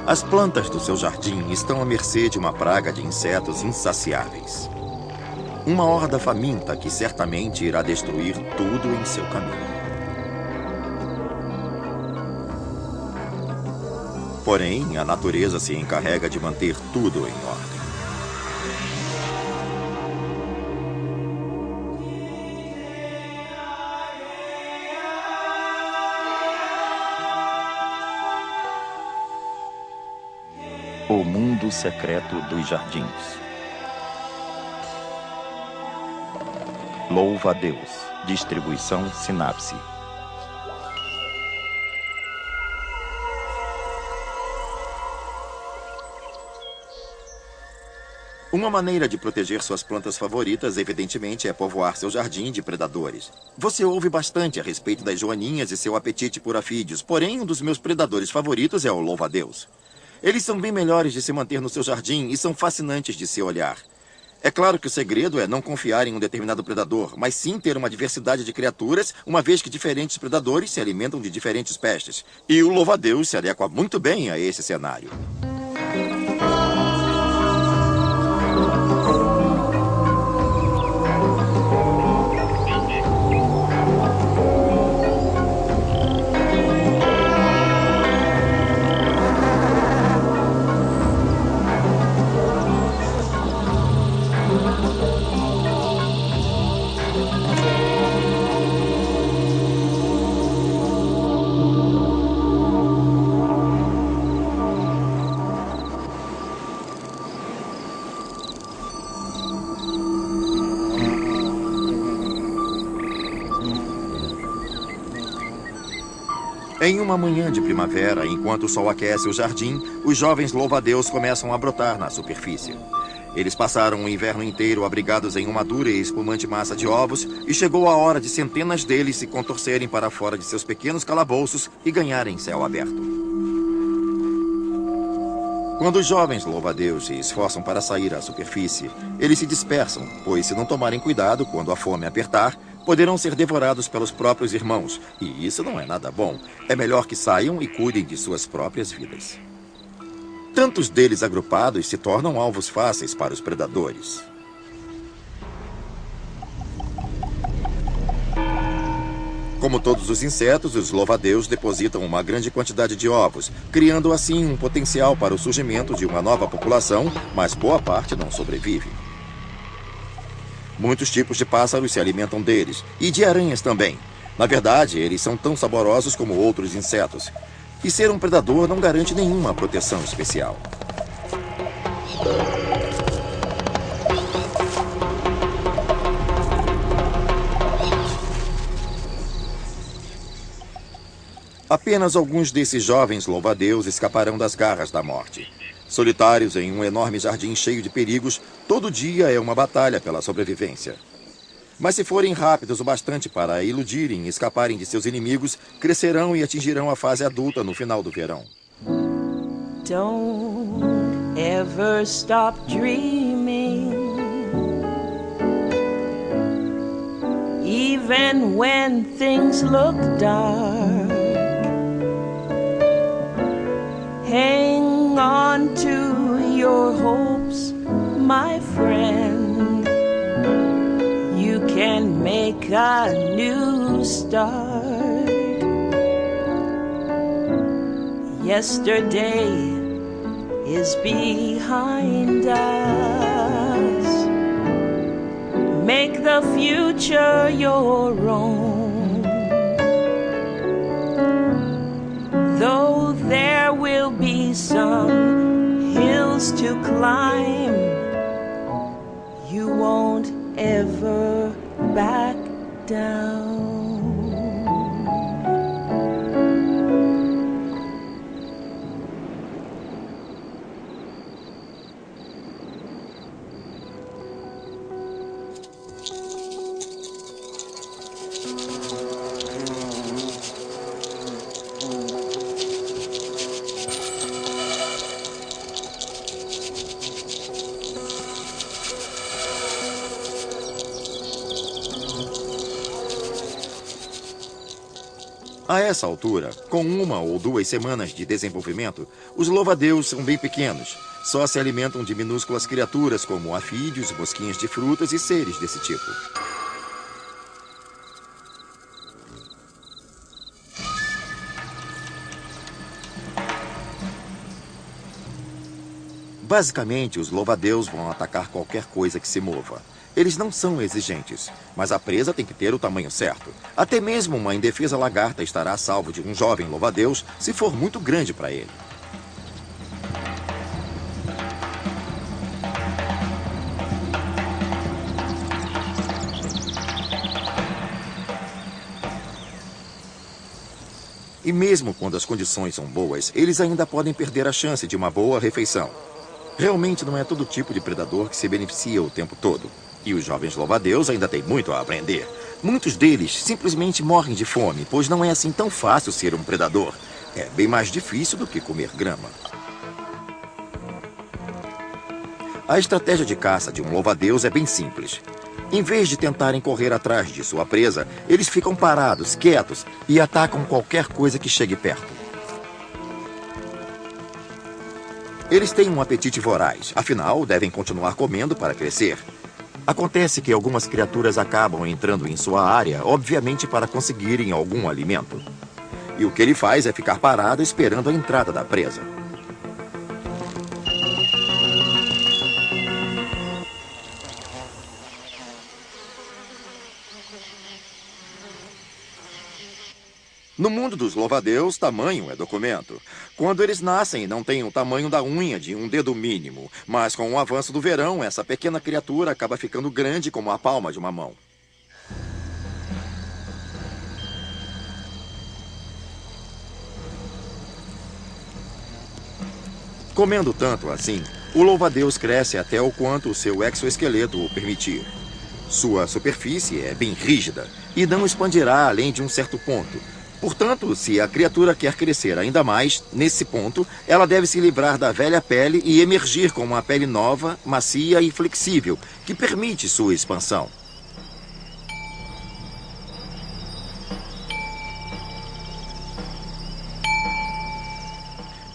As plantas do seu jardim estão à mercê de uma praga de insetos insaciáveis. Uma horda faminta que certamente irá destruir tudo em seu caminho. Porém, a natureza se encarrega de manter tudo em ordem. O mundo secreto dos jardins. Louva a Deus. Distribuição Sinapse. Uma maneira de proteger suas plantas favoritas, evidentemente, é povoar seu jardim de predadores. Você ouve bastante a respeito das joaninhas e seu apetite por afídeos, porém um dos meus predadores favoritos é o louva-a-Deus. Eles são bem melhores de se manter no seu jardim e são fascinantes de se olhar. É claro que o segredo é não confiar em um determinado predador, mas sim ter uma diversidade de criaturas, uma vez que diferentes predadores se alimentam de diferentes pestes. E o louva-a-Deus se adequa muito bem a esse cenário. Em uma manhã de primavera, enquanto o sol aquece o jardim, os jovens louva-a-Deus começam a brotar na superfície. Eles passaram o inverno inteiro abrigados em uma dura e espumante massa de ovos e chegou a hora de centenas deles se contorcerem para fora de seus pequenos calabouços e ganharem céu aberto. Quando os jovens louva-a-Deus se esforçam para sair à superfície, eles se dispersam, pois se não tomarem cuidado quando a fome apertar, poderão ser devorados pelos próprios irmãos, e isso não é nada bom. É melhor que saiam e cuidem de suas próprias vidas. Tantos deles agrupados se tornam alvos fáceis para os predadores. Como todos os insetos, os louva-a-Deus depositam uma grande quantidade de ovos, criando assim um potencial para o surgimento de uma nova população, mas boa parte não sobrevive. Muitos tipos de pássaros se alimentam deles, e de aranhas também. Na verdade, eles são tão saborosos como outros insetos. E ser um predador não garante nenhuma proteção especial. Apenas alguns desses jovens louva-a-Deus escaparão das garras da morte. Solitários em um enorme jardim cheio de perigos, todo dia é uma batalha pela sobrevivência. Mas se forem rápidos o bastante para iludirem e escaparem de seus inimigos, crescerão e atingirão a fase adulta no final do verão. Don't ever stop dreaming, even when things look dark. Hang on to your hopes, my friend. You can make a new start. Yesterday is behind us. Make the future your own. Though there will be some hills to climb, you won't ever back down. A essa altura, com 1 ou 2 semanas de desenvolvimento, os louva-a-Deus são bem pequenos. Só se alimentam de minúsculas criaturas como afídeos, mosquinhas de frutas e seres desse tipo. Basicamente, os louva-a-Deus vão atacar qualquer coisa que se mova. Eles não são exigentes, mas a presa tem que ter o tamanho certo. Até mesmo uma indefesa lagarta estará a salvo de um jovem louva-a-Deus se for muito grande para ele. E mesmo quando as condições são boas, eles ainda podem perder a chance de uma boa refeição. Realmente não é todo tipo de predador que se beneficia o tempo todo. E os jovens louva-a-Deus ainda têm muito a aprender. Muitos deles simplesmente morrem de fome, pois não é assim tão fácil ser um predador. É bem mais difícil do que comer grama. A estratégia de caça de um louva-a-Deus é bem simples. Em vez de tentarem correr atrás de sua presa, eles ficam parados, quietos e atacam qualquer coisa que chegue perto. Eles têm um apetite voraz, afinal, devem continuar comendo para crescer. Acontece que algumas criaturas acabam entrando em sua área, obviamente para conseguirem algum alimento. E o que ele faz é ficar parado esperando a entrada da presa. No mundo dos louva-a-Deus, tamanho é documento. Quando eles nascem, não têm o tamanho da unha de um dedo mínimo. Mas com o avanço do verão, essa pequena criatura acaba ficando grande como a palma de uma mão. Comendo tanto assim, o louva-a-Deus cresce até o quanto o seu exoesqueleto o permitir. Sua superfície é bem rígida e não expandirá além de um certo ponto. Portanto, se a criatura quer crescer ainda mais, nesse ponto, ela deve se livrar da velha pele e emergir com uma pele nova, macia e flexível, que permite sua expansão.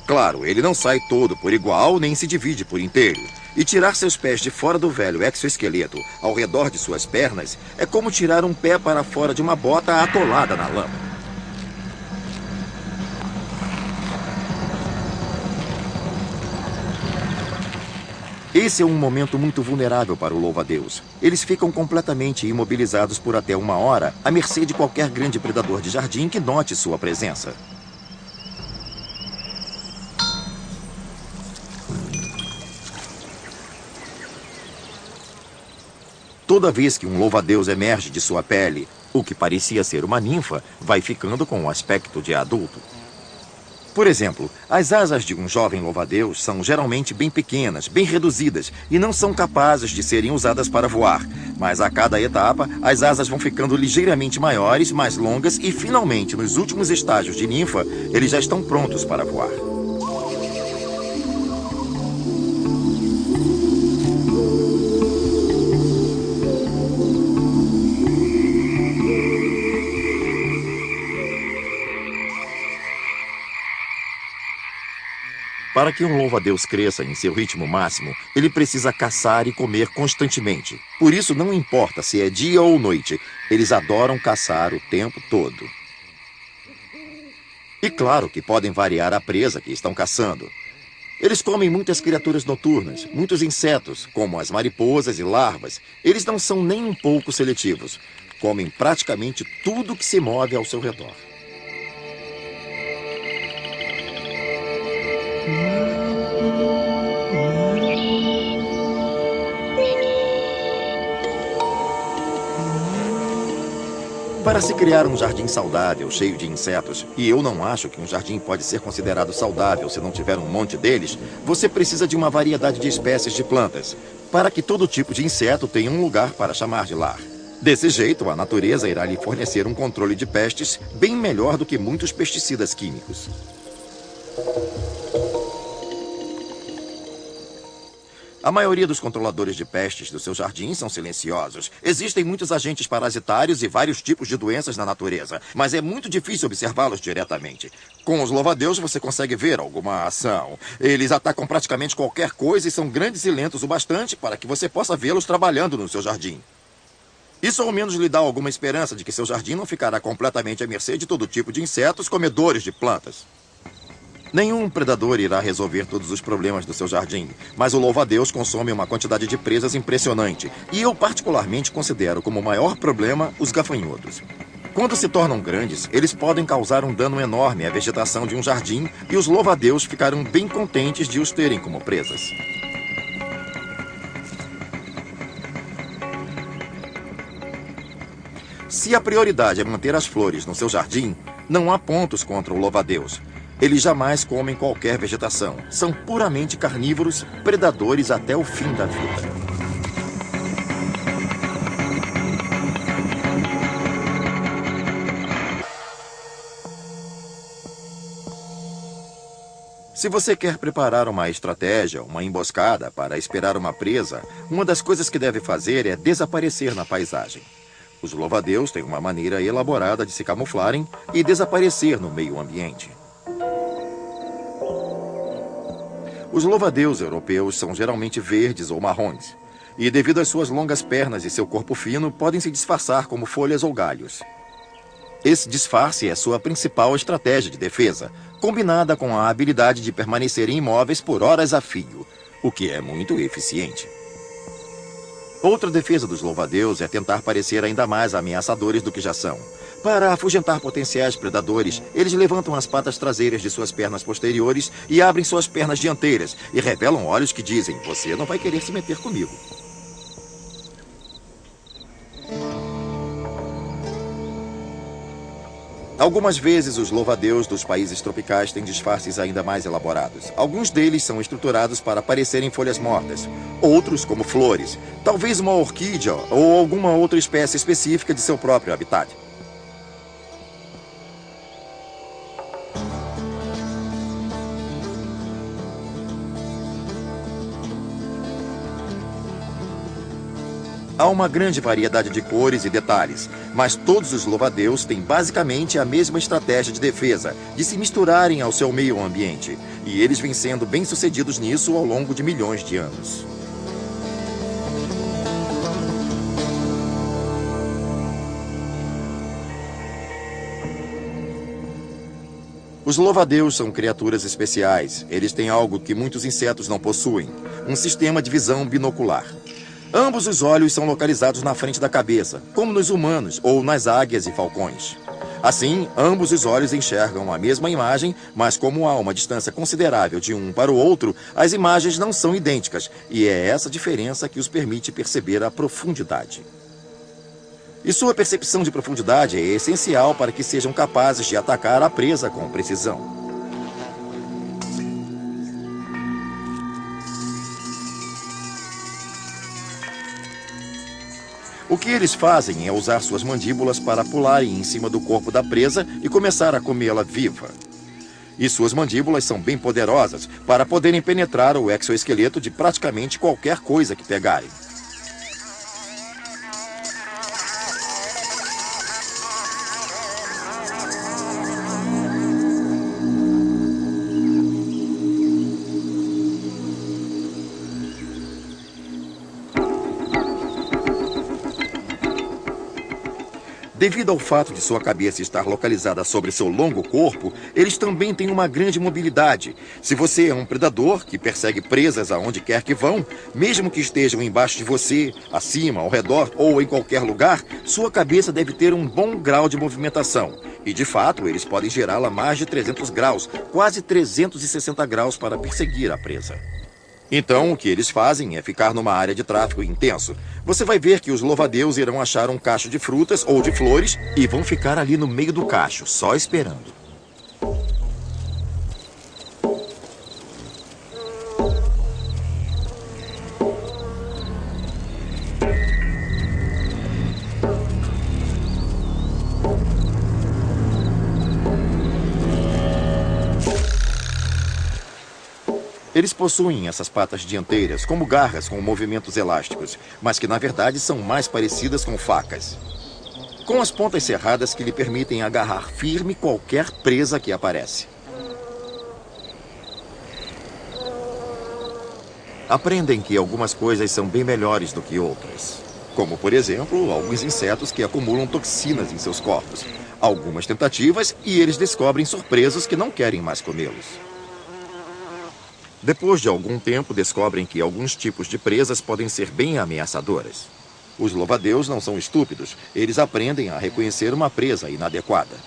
Claro, ele não sai todo por igual, nem se divide por inteiro. E tirar seus pés de fora do velho exoesqueleto, ao redor de suas pernas, é como tirar um pé para fora de uma bota atolada na lama. Esse é um momento muito vulnerável para o louva-a-Deus. Eles ficam completamente imobilizados por até 1 hora, à mercê de qualquer grande predador de jardim que note sua presença. Toda vez que um louva-a-Deus emerge de sua pele, o que parecia ser uma ninfa vai ficando com o aspecto de adulto. Por exemplo, as asas de um jovem louva-a-Deus são geralmente bem pequenas, bem reduzidas e não são capazes de serem usadas para voar. Mas a cada etapa, as asas vão ficando ligeiramente maiores, mais longas e finalmente, nos últimos estágios de ninfa, eles já estão prontos para voar. Para que um louva-a-Deus cresça em seu ritmo máximo, ele precisa caçar e comer constantemente. Por isso, não importa se é dia ou noite, eles adoram caçar o tempo todo. E claro que podem variar a presa que estão caçando. Eles comem muitas criaturas noturnas, muitos insetos, como as mariposas e larvas. Eles não são nem um pouco seletivos. Comem praticamente tudo que se move ao seu redor. Para se criar um jardim saudável, cheio de insetos, e eu não acho que um jardim pode ser considerado saudável se não tiver um monte deles, você precisa de uma variedade de espécies de plantas, para que todo tipo de inseto tenha um lugar para chamar de lar. Desse jeito, a natureza irá lhe fornecer um controle de pestes bem melhor do que muitos pesticidas químicos. A maioria dos controladores de pestes do seu jardim são silenciosos. Existem muitos agentes parasitários e vários tipos de doenças na natureza, mas é muito difícil observá-los diretamente. Com os louva-a-Deus você consegue ver alguma ação. Eles atacam praticamente qualquer coisa e são grandes e lentos o bastante para que você possa vê-los trabalhando no seu jardim. Isso ao menos lhe dá alguma esperança de que seu jardim não ficará completamente à mercê de todo tipo de insetos comedores de plantas. Nenhum predador irá resolver todos os problemas do seu jardim, mas o louva-a-Deus consome uma quantidade de presas impressionante, e eu particularmente considero como o maior problema os gafanhotos. Quando se tornam grandes, eles podem causar um dano enorme à vegetação de um jardim, e os louva-a-Deus ficarão bem contentes de os terem como presas. Se a prioridade é manter as flores no seu jardim, não há pontos contra o louva-a-Deus. Eles jamais comem qualquer vegetação. São puramente carnívoros, predadores até o fim da vida. Se você quer preparar uma estratégia, uma emboscada para esperar uma presa, uma das coisas que deve fazer é desaparecer na paisagem. Os louva-a-Deus têm uma maneira elaborada de se camuflarem e desaparecer no meio ambiente. Os louva-a-Deus europeus são geralmente verdes ou marrons, e devido às suas longas pernas e seu corpo fino, podem se disfarçar como folhas ou galhos. Esse disfarce é sua principal estratégia de defesa, combinada com a habilidade de permanecerem imóveis por horas a fio, o que é muito eficiente. Outra defesa dos louva-a-Deus é tentar parecer ainda mais ameaçadores do que já são. Para afugentar potenciais predadores, eles levantam as patas traseiras de suas pernas posteriores e abrem suas pernas dianteiras e revelam olhos que dizem: você não vai querer se meter comigo. Algumas vezes, os louva-a-Deus dos países tropicais têm disfarces ainda mais elaborados. Alguns deles são estruturados para parecerem folhas mortas. Outros, como flores, talvez uma orquídea ou alguma outra espécie específica de seu próprio habitat. Há uma grande variedade de cores e detalhes, mas todos os louva-a-Deus têm basicamente a mesma estratégia de defesa, de se misturarem ao seu meio ambiente, e eles vêm sendo bem-sucedidos nisso ao longo de milhões de anos. Os louva-a-Deus são criaturas especiais. Eles têm algo que muitos insetos não possuem: um sistema de visão binocular. Ambos os olhos são localizados na frente da cabeça, como nos humanos ou nas águias e falcões. Assim, ambos os olhos enxergam a mesma imagem, mas como há uma distância considerável de um para o outro, as imagens não são idênticas, e é essa diferença que os permite perceber a profundidade. E sua percepção de profundidade é essencial para que sejam capazes de atacar a presa com precisão. O que eles fazem é usar suas mandíbulas para pularem em cima do corpo da presa e começar a comê-la viva. E suas mandíbulas são bem poderosas para poderem penetrar o exoesqueleto de praticamente qualquer coisa que pegarem. Devido ao fato de sua cabeça estar localizada sobre seu longo corpo, eles também têm uma grande mobilidade. Se você é um predador que persegue presas aonde quer que vão, mesmo que estejam embaixo de você, acima, ao redor ou em qualquer lugar, sua cabeça deve ter um bom grau de movimentação. E, de fato, eles podem girá-la mais de 300 graus, quase 360 graus para perseguir a presa. Então, o que eles fazem é ficar numa área de tráfego intenso. Você vai ver que os louva-a-Deus irão achar um cacho de frutas ou de flores e vão ficar ali no meio do cacho, só esperando. Eles possuem essas patas dianteiras como garras com movimentos elásticos, mas que na verdade são mais parecidas com facas, com as pontas serradas que lhe permitem agarrar firme qualquer presa que aparece. Aprendem que algumas coisas são bem melhores do que outras, como, por exemplo, alguns insetos que acumulam toxinas em seus corpos. Algumas tentativas e eles descobrem surpresos que não querem mais comê-los. Depois de algum tempo, descobrem que alguns tipos de presas podem ser bem ameaçadoras. Os louva-a-Deus não são estúpidos. Eles aprendem a reconhecer uma presa inadequada.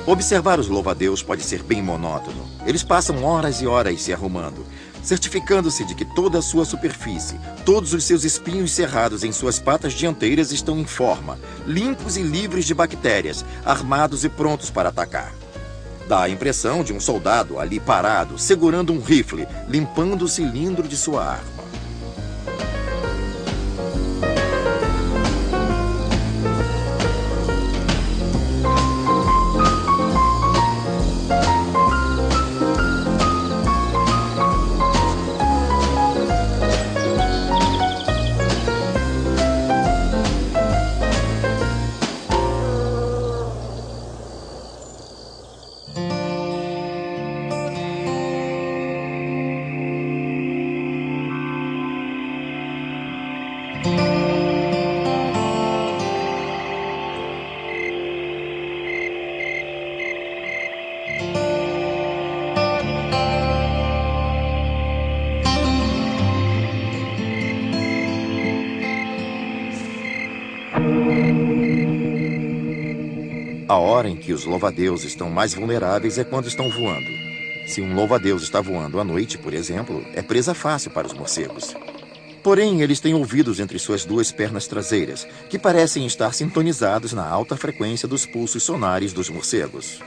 Observar os louva-a-Deus pode ser bem monótono. Eles passam horas e horas se arrumando, certificando-se de que toda a sua superfície, todos os seus espinhos cerrados em suas patas dianteiras estão em forma, limpos e livres de bactérias, armados e prontos para atacar. Dá a impressão de um soldado ali parado, segurando um rifle, limpando o cilindro de sua arma. A hora em que os louva-a-Deus estão mais vulneráveis é quando estão voando. Se um louva-a-Deus está voando à noite, por exemplo, é presa fácil para os morcegos. Porém, eles têm ouvidos entre suas duas pernas traseiras, que parecem estar sintonizados na alta frequência dos pulsos sonares dos morcegos.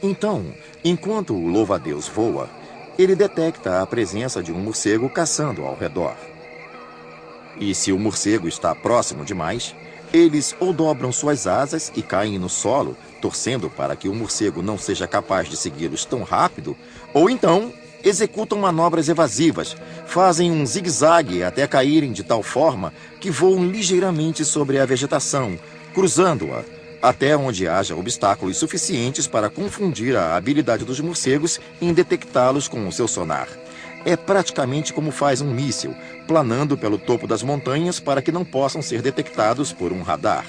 Então, enquanto o louva-a-Deus voa, ele detecta a presença de um morcego caçando ao redor. E se o morcego está próximo demais, eles ou dobram suas asas e caem no solo, torcendo para que o morcego não seja capaz de segui-los tão rápido, ou então executam manobras evasivas, fazem um zigue-zague até caírem de tal forma que voam ligeiramente sobre a vegetação, cruzando-a, até onde haja obstáculos suficientes para confundir a habilidade dos morcegos em detectá-los com o seu sonar. É praticamente como faz um míssil, planando pelo topo das montanhas para que não possam ser detectados por um radar.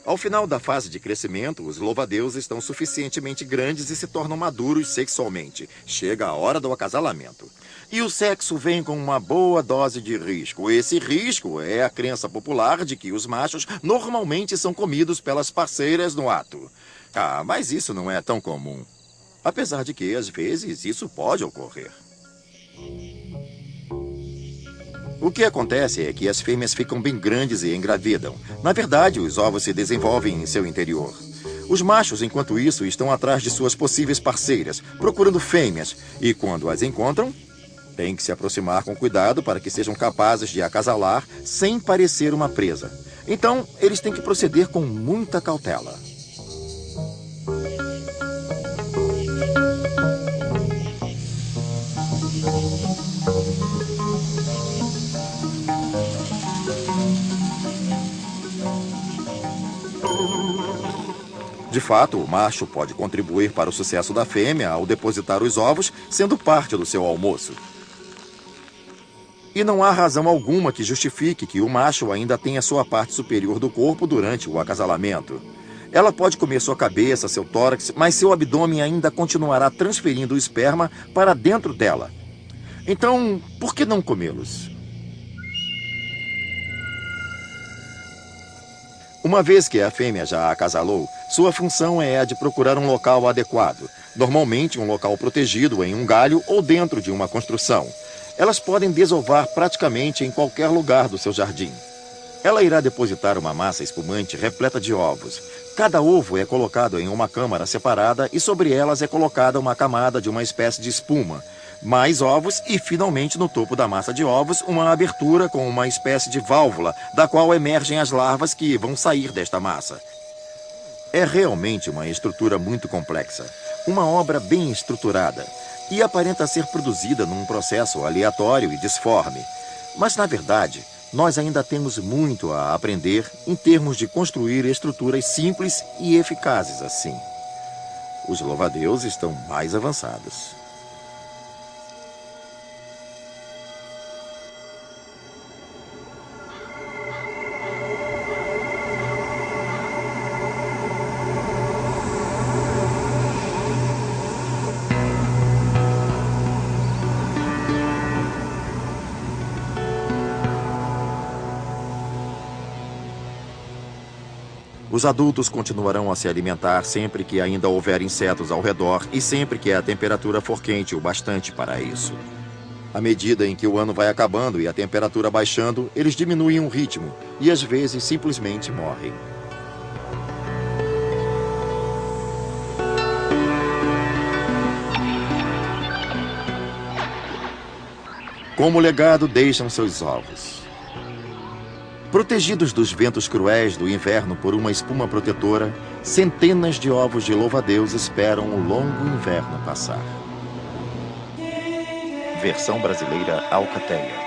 Ao final da fase de crescimento, os louva-a-Deus estão suficientemente grandes e se tornam maduros sexualmente. Chega a hora do acasalamento. E o sexo vem com uma boa dose de risco. Esse risco é a crença popular de que os machos normalmente são comidos pelas parceiras no ato. Ah, mas isso não é tão comum. Apesar de que, às vezes, isso pode ocorrer. O que acontece é que as fêmeas ficam bem grandes e engravidam. Na verdade, os ovos se desenvolvem em seu interior. Os machos, enquanto isso, estão atrás de suas possíveis parceiras, procurando fêmeas. E quando as encontram, têm que se aproximar com cuidado para que sejam capazes de acasalar sem parecer uma presa. Então, eles têm que proceder com muita cautela. De fato, o macho pode contribuir para o sucesso da fêmea ao depositar os ovos, sendo parte do seu almoço. E não há razão alguma que justifique que o macho ainda tenha sua parte superior do corpo durante o acasalamento. Ela pode comer sua cabeça, seu tórax, mas seu abdômen ainda continuará transferindo o esperma para dentro dela. Então, por que não comê-los? Uma vez que a fêmea já acasalou, Sua função é a de procurar um local adequado, normalmente um local protegido em um galho ou dentro de uma construção. Elas podem desovar praticamente em qualquer lugar do seu jardim. Ela irá depositar uma massa espumante repleta de ovos. Cada ovo é colocado em uma câmara separada e sobre elas é colocada uma camada de uma espécie de espuma. Mais ovos e, finalmente, no topo da massa de ovos, uma abertura com uma espécie de válvula, da qual emergem as larvas que vão sair desta massa. É realmente uma estrutura muito complexa, uma obra bem estruturada, e aparenta ser produzida num processo aleatório e disforme. Mas, na verdade, nós ainda temos muito a aprender em termos de construir estruturas simples e eficazes assim. Os louva-a-Deus estão mais avançados. Os adultos continuarão a se alimentar sempre que ainda houver insetos ao redor e sempre que a temperatura for quente o bastante para isso. À medida em que o ano vai acabando e a temperatura baixando, eles diminuem o ritmo e às vezes simplesmente morrem. Como legado, deixam seus ovos. Protegidos dos ventos cruéis do inverno por uma espuma protetora, centenas de ovos de louva-a-Deus esperam o longo inverno passar. Versão brasileira Alcateia.